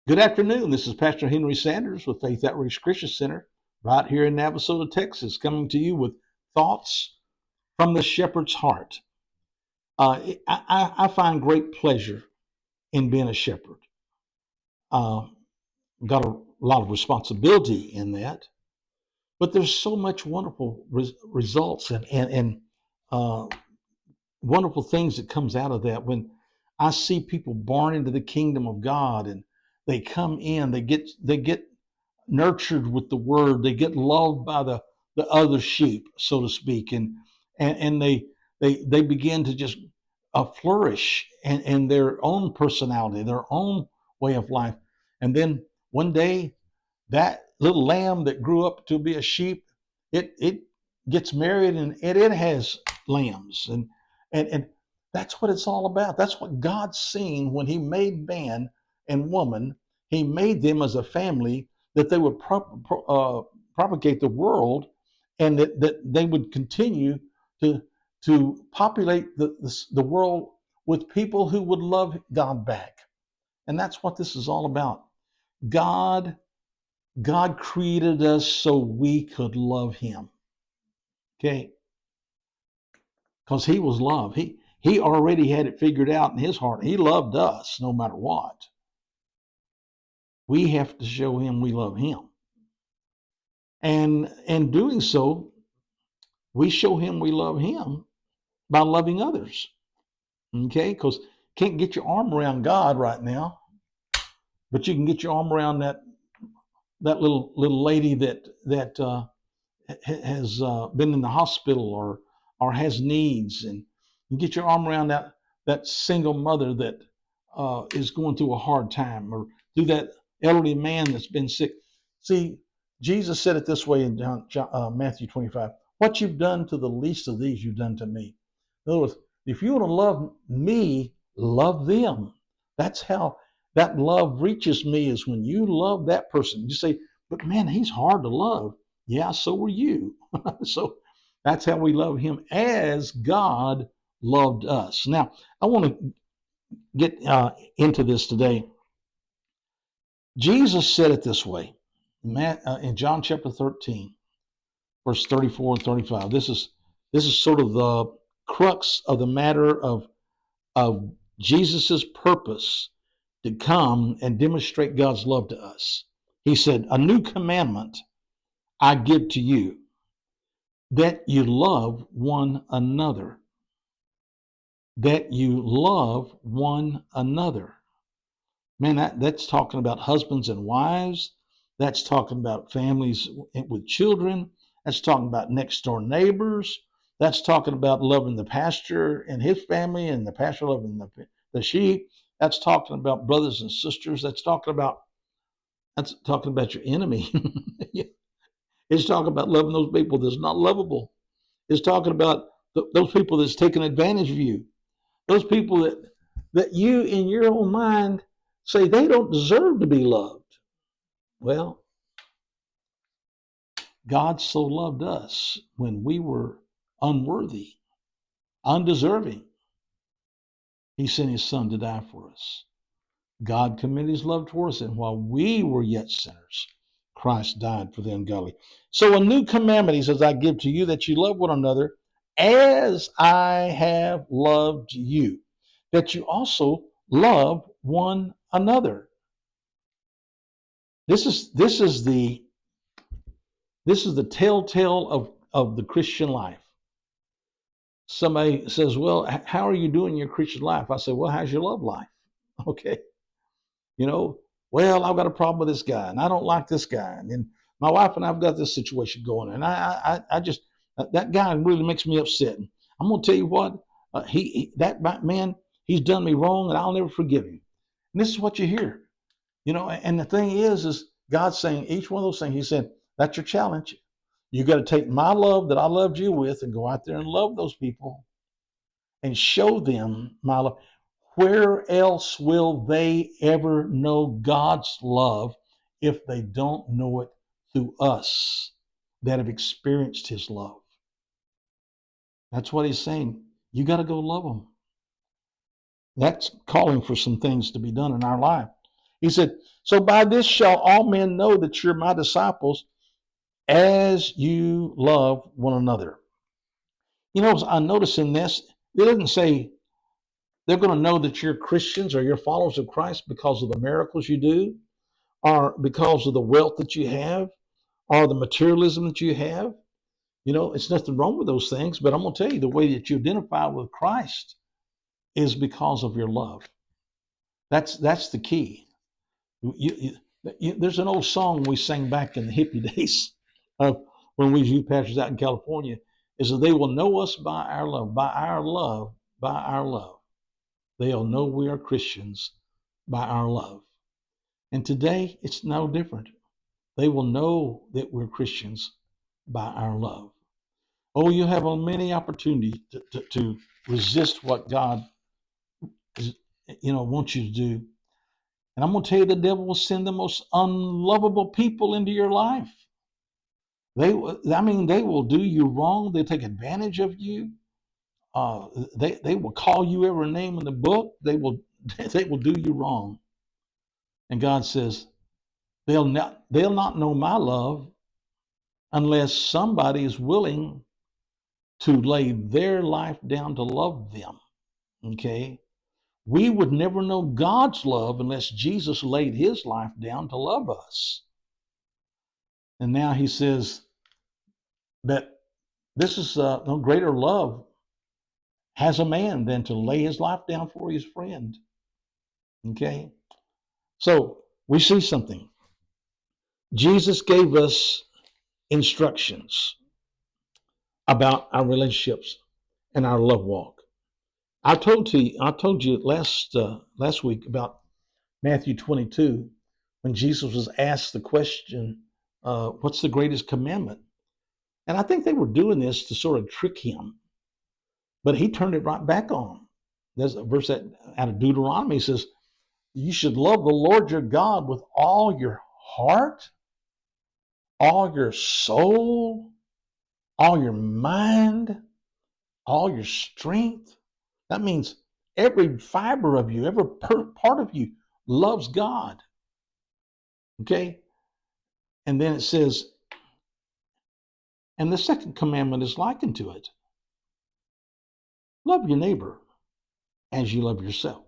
Good afternoon. This is Pastor Henry Sanders with Faith Outreach Christian Center, right here in Navasota, Texas, coming to you with thoughts from the shepherd's heart. I find great pleasure in being a shepherd. Uh, got a lot of responsibility in that, but there's so much wonderful results and uh, wonderful things that comes out of that when I see people born into the kingdom of God and they come in, they get nurtured with the word. They get loved by the other sheep, so to speak, and they begin to just flourish in their own personality, their own way of life. And then one day, that little lamb that grew up to be a sheep, it gets married and it has lambs, and that's what it's all about. That's what God's seen when He made man and woman. He made them as a family that they would propagate the world, and that they would continue to populate the world with people who would love God back. And that's what this is all about. God God created us so we could love Him. Okay, because He was love. He already had it figured out in His heart. He loved us no matter what. We have to show Him we love Him, and in doing so, we show Him we love Him by loving others. Okay, because can't get your arm around God right now, but you can get your arm around that little lady that has been in the hospital or has needs, and you get your arm around that single mother that is going through a hard time, or through that elderly man that's been sick. See, Jesus said it this way in Matthew 25: "What you've done to the least of these, you've done to me." In other words, if you want to love me, love them. That's how that love reaches me, is when you love that person. You say, "But man, he's hard to love." Yeah, so are you. So that's how we love Him, as God loved us. Now, I want to get into this today. Jesus said it this way in John chapter 13, verse 34 and 35. This is sort of the crux of the matter of Jesus's purpose to come and demonstrate God's love to us. He said, "A new commandment I give to you, that you love one another." That you love one another. Man, that's talking about husbands and wives. That's talking about families with children. That's talking about next door neighbors. That's talking about loving the pastor and his family, and the pastor loving the sheep. That's talking about brothers and sisters. That's talking about your enemy. It's talking about loving those people that's not lovable. It's talking about those people that's taking advantage of you. Those people that you, in your own mind, say they don't deserve to be loved. Well, God so loved us when we were unworthy, undeserving. He sent His Son to die for us. God commended His love toward us, and while we were yet sinners, Christ died for the ungodly. So a new commandment, He says, I give to you, that you love one another as I have loved you, that you also love one another. This is the telltale of the Christian life. Somebody says, "Well, how are you doing your Christian life?" I say, "Well, how's your love life?" Okay, you know, well, I've got a problem with this guy, and I don't like this guy, and then my wife and I've got this situation going, and I just that guy really makes me upset. And I'm gonna tell you what, that man, he's done me wrong, and I'll never forgive him. And this is what you hear. And the thing is God's saying each one of those things. He said, that's your challenge. You got to take my love that I loved you with and go out there and love those people and show them my love. Where else will they ever know God's love if they don't know it through us that have experienced His love? That's what He's saying. You got to go love them. That's calling for some things to be done in our life. He said, so by this shall all men know that you're my disciples as you love one another. You know, I notice in this, it doesn't say they're going to know that you're Christians or you're followers of Christ because of the miracles you do, or because of the wealth that you have, or the materialism that you have. You know, it's nothing wrong with those things, but I'm going to tell you the way that you identify with Christ is because of your love. That's the key. There's an old song we sang back in the hippie days of when we was youth pastors out in California, is that they will know us by our love, by our love, by our love. They'll know we are Christians by our love. And today, it's no different. They will know that we're Christians by our love. Oh, you have a many opportunity to resist what God is, wants you to do. And I'm going to tell you, the devil will send the most unlovable people into your life. They will do you wrong. They take advantage of you. They will call you every name in the book. They will do you wrong. And God says they'll not know my love unless somebody is willing to lay their life down to love them. Okay, we would never know God's love unless Jesus laid his life down to love us. And now he says that this is no greater love has a man than to lay his life down for his friend. Okay, so we see something. Jesus gave us instructions about our relationships and our love walk. I told you last week about Matthew 22 when Jesus was asked the question, "What's the greatest commandment?" And I think they were doing this to sort of trick him, but he turned it right back on them. There's a verse out of Deuteronomy says, "You should love the Lord your God with all your heart, all your soul, all your mind, all your strength." That means every fiber of you, every part of you loves God. Okay? And then it says, and the second commandment is likened to it. Love your neighbor as you love yourself.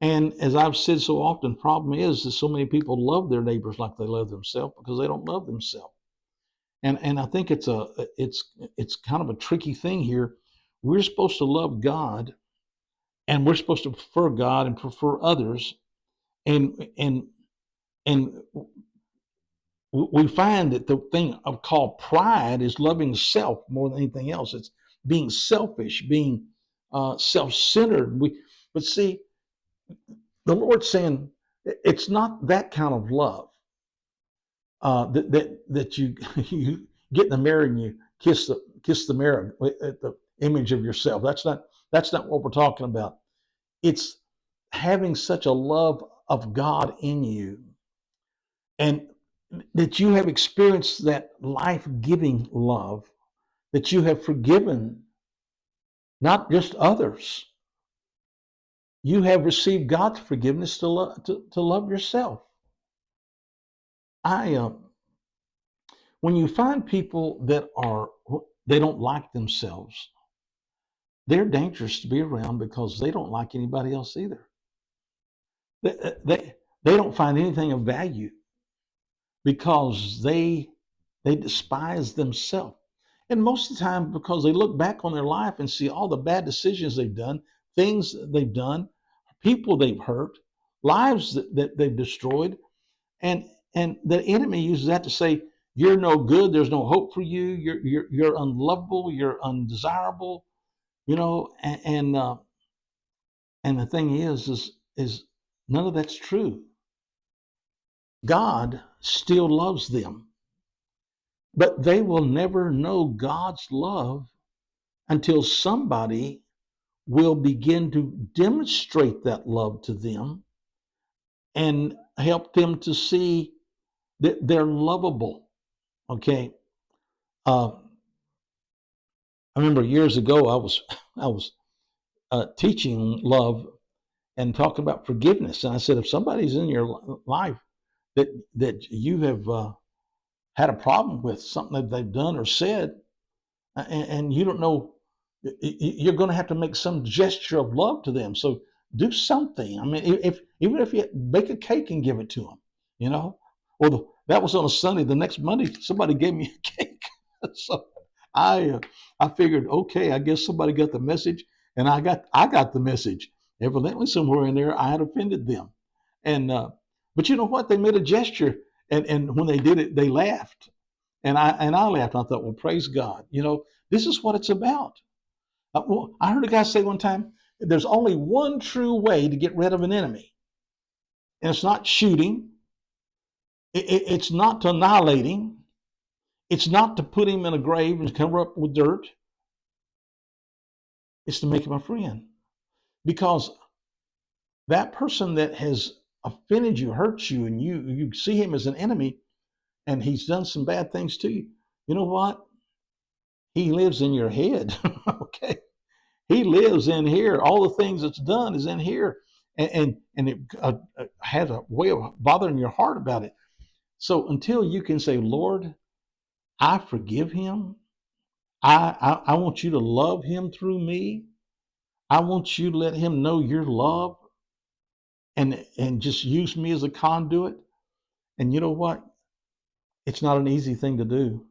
And as I've said so often, the problem is that so many people love their neighbors like they love themselves because they don't love themselves. And I think it's kind of a tricky thing here. We're supposed to love God, and we're supposed to prefer God and prefer others, and we find that the thing of called pride is loving self more than anything else. It's being selfish, being self-centered. But see, the Lord's saying it's not that kind of love that you you get in the mirror and you kiss the mirror at the image of yourself. That's not what we're talking about. It's having such a love of God in you, and that you have experienced that life-giving love, that you have forgiven not just others. You have received God's forgiveness to love yourself. When you find people that they don't like themselves, they're dangerous to be around because they don't like anybody else either. They don't find anything of value because they despise themselves. And most of the time, because they look back on their life and see all the bad decisions they've done, things they've done, people they've hurt, lives that they've destroyed, and the enemy uses that to say, "You're no good. There's no hope for you. You're unlovable. You're undesirable." And the thing is none of that's true. God still loves them, but they will never know God's love until somebody will begin to demonstrate that love to them and help them to see that they're lovable. Okay. I remember years ago I was teaching love, and talking about forgiveness. And I said, if somebody's in your life that you have had a problem with something that they've done or said, and you don't know, you're going to have to make some gesture of love to them. So do something. I mean, if even if you bake a cake and give it to them, you know. Well, that was on a Sunday. The next Monday, somebody gave me a cake. So I uh, I figured, okay, I guess somebody got the message, and I got the message. Evidently, somewhere in there, I had offended them, and but you know what? They made a gesture, and when they did it, they laughed, and I laughed. I thought, well, praise God. You know, this is what it's about. Well, I heard a guy say one time, there's only one true way to get rid of an enemy, and it's not shooting, it's not to annihilating, it's not to put him in a grave and cover up with dirt, it's to make him a friend. Because that person that has offended you, hurt you, and you see him as an enemy, and he's done some bad things to you, you know what? He lives in your head. Okay. He lives in here. All the things that's done is in here, and it has a way of bothering your heart about it. So until you can say, Lord, I forgive him. I want you to love him through me. I want you to let him know your love, and just use me as a conduit. And you know what? It's not an easy thing to do,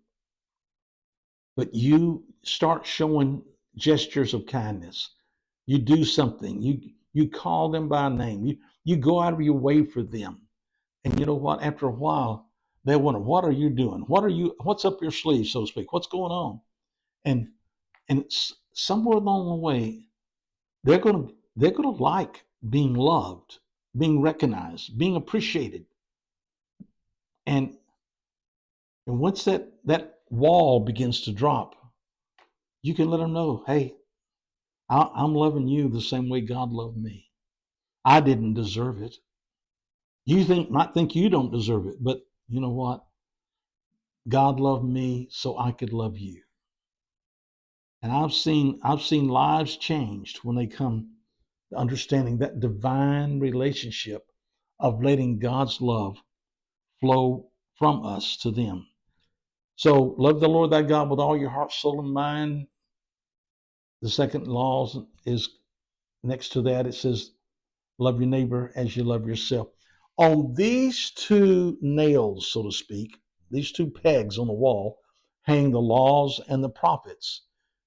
but you start showing gestures of kindness. You do something. You call them by name. You go out of your way for them. And you know what? After a while, they wonder, what are you doing? What's up your sleeve, so to speak? What's going on? And somewhere along the way, they're gonna like being loved, being recognized, being appreciated. And and once that wall begins to drop, you can let them know, hey, I'm loving you the same way God loved me. I didn't deserve it. Might think you don't deserve it, but you know what? God loved me so I could love you. And I've seen lives changed when they come to understanding that divine relationship of letting God's love flow from us to them. So love the Lord thy God with all your heart, soul, and mind. The second law is next to that. It says, love your neighbor as you love yourself. On these two nails, so to speak, these two pegs on the wall, hang the laws and the prophets.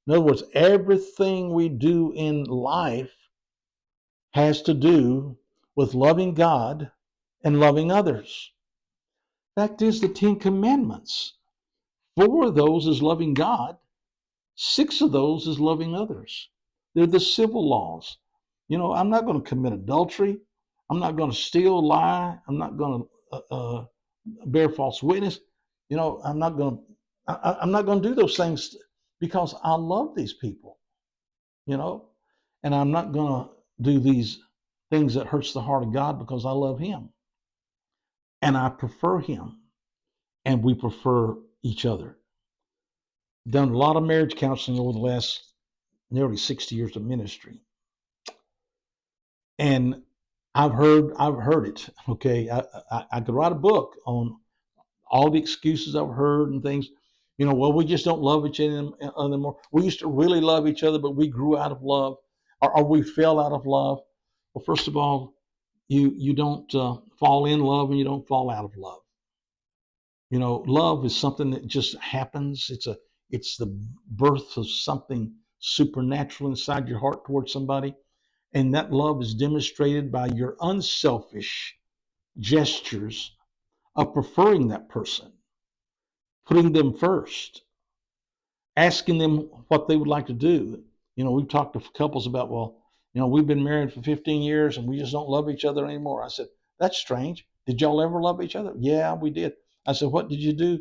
In other words, everything we do in life has to do with loving God and loving others. Fact is, the Ten Commandments, 4 of those is loving God, 6 of those is loving others. They're the civil laws. You know, I'm not going to commit adultery. I'm not going to steal, lie. I'm not going to bear false witness. You know, I'm not going to do those things because I love these people. You know, and I'm not going to do these things that hurts the heart of God because I love Him and I prefer Him, and we prefer each other. Done a lot of marriage counseling over the last nearly 60 years of ministry, and I've heard it. Okay, I could write a book on all the excuses I've heard and things. You know, well, we just don't love each other anymore. We used to really love each other, but we grew out of love, or we fell out of love. Well, first of all, you don't fall in love and you don't fall out of love. You know, love is something that just happens. It's the birth of something supernatural inside your heart towards somebody, and that love is demonstrated by your unselfish gestures of preferring that person, putting them first, asking them what they would like to do. You know, we've talked to couples about, well, you know, we've been married for 15 years and we just don't love each other anymore. I said, that's strange. Did y'all ever love each other? Yeah, we did. I said, what did you do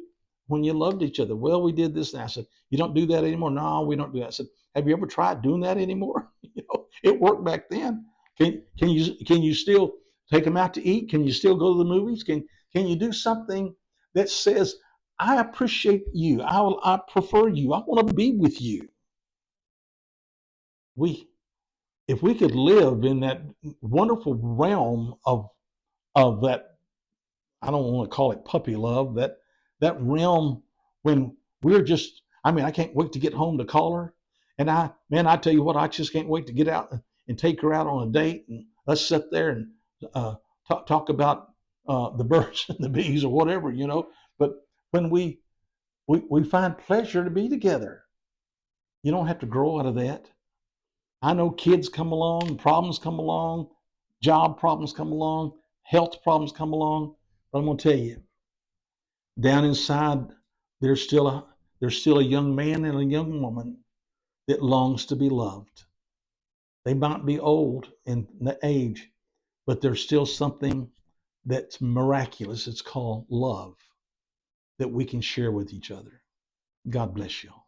when you loved each other? Well, we did this. And I said, you don't do that anymore? No, we don't do that. I said, have you ever tried doing that anymore? You know, it worked back then. Can you still take them out to eat? Can you still go to the movies? Can you do something that says, I appreciate you. I prefer you. I want to be with you. We if we could live in that wonderful realm of that, I don't want to call it puppy love, that realm when we're just, I mean, I can't wait to get home to call her. And I tell you what, I just can't wait to get out and take her out on a date and let's sit there and uh, talk about the birds and the bees or whatever, you know. But when we find pleasure to be together, you don't have to grow out of that. I know kids come along, problems come along, job problems come along, health problems come along. But I'm going to tell you, down inside, there's still a young man and a young woman that longs to be loved. They might be old in the age, but there's still something that's miraculous. It's called love that we can share with each other. God bless you all.